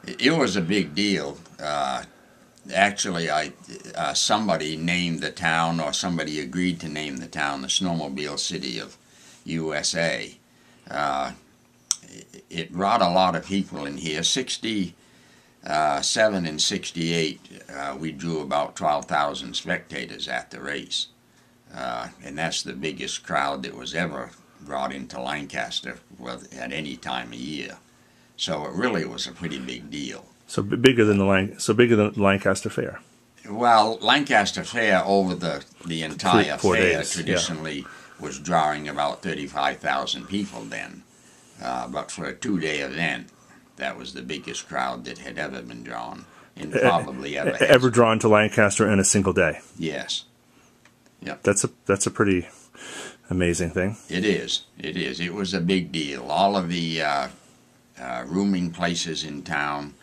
It was a big deal. Actually, somebody named the town, or somebody agreed to name the town, the Snowmobile City of USA. Uh, it brought a lot of people in here. 67 and 68, we drew about 12,000 spectators at the race. And that's the biggest crowd that was ever brought into Lancaster at any time of year. So it really was a pretty big deal. So bigger than the Lancaster Fair. Well, Lancaster Fair over the entire 4 days, fair traditionally was drawing about 35,000 people then. But for a 2-day event, that was the biggest crowd that had ever been drawn, and probably ever has. Ever drawn to Lancaster in a single day. Yes. Yep. That's a pretty amazing thing. It is. It is. It was a big deal. All of the rooming places in town,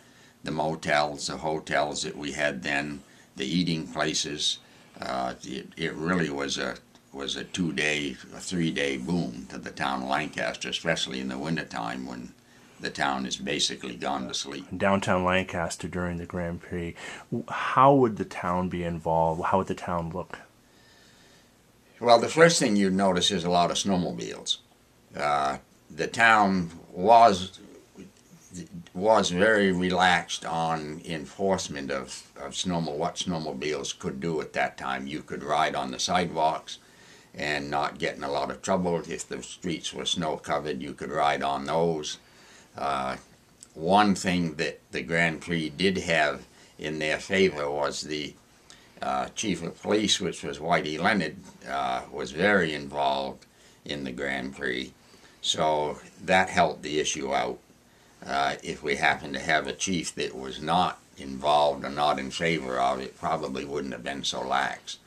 the motels, the hotels that we had then, the eating places, it really was a 2-day, a 3-day boom to the town of Lancaster, especially in the wintertime when the town is basically gone to sleep. Downtown Lancaster during the Grand Prix, how would the town be involved? How would the town look? Well, the first thing you'd notice is a lot of snowmobiles. The town was very relaxed on enforcement of what snowmobiles could do at that time. You could ride on the sidewalks and not get in a lot of trouble. If the streets were snow covered, you could ride on those. One thing that the Grand Prix did have in their favor was the Chief of Police, which was Whitey Leonard, was very involved in the Grand Prix. So that helped the issue out. If we happened to have a chief that was not involved or not in favor of it, probably wouldn't have been so lax.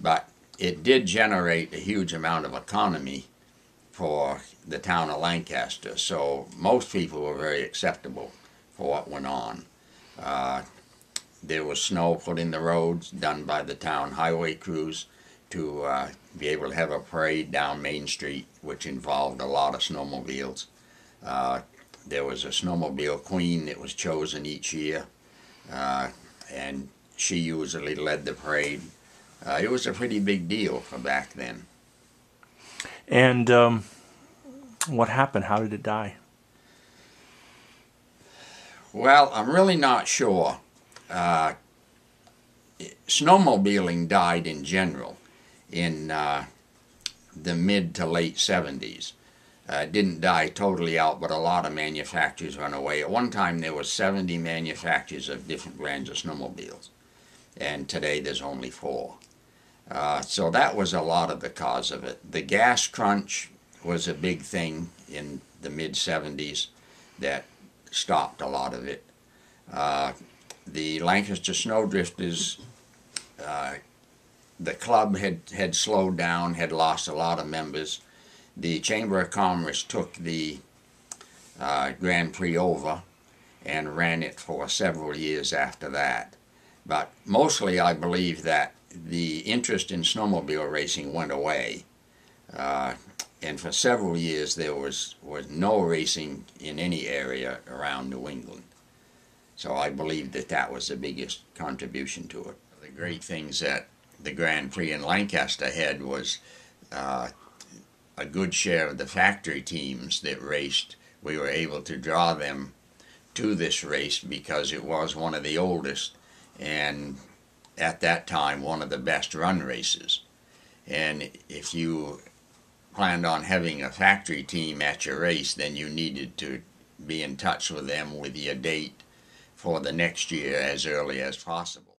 But it did generate a huge amount of economy for the town of Lancaster, so most people were very acceptable for what went on. There was snow put in the roads done by the town highway crews to be able to have a parade down Main Street, which involved a lot of snowmobiles. There was a snowmobile queen that was chosen each year, and she usually led the parade. It was a pretty big deal for back then. And what happened? How did it die? Well, I'm really not sure. Snowmobiling died in general in the mid to late 70s. Didn't die totally out, but a lot of manufacturers went away. At one time there were 70 manufacturers of different brands of snowmobiles, and today there's only 4. So that was a lot of the cause of it. The gas crunch was a big thing in the mid-70s that stopped a lot of it. The Lancaster Snowdrifters, the club had slowed down, had lost a lot of members. The Chamber of Commerce took the Grand Prix over and ran it for several years after that. But mostly I believe that the interest in snowmobile racing went away. And for several years there was no racing in any area around New England. So I believe that was the biggest contribution to it. The great things that the Grand Prix in Lancaster had was a good share of the factory teams that raced. We were able to draw them to this race because it was one of the oldest, and at that time one of the best run races. And if you planned on having a factory team at your race, then you needed to be in touch with them with your date for the next year as early as possible.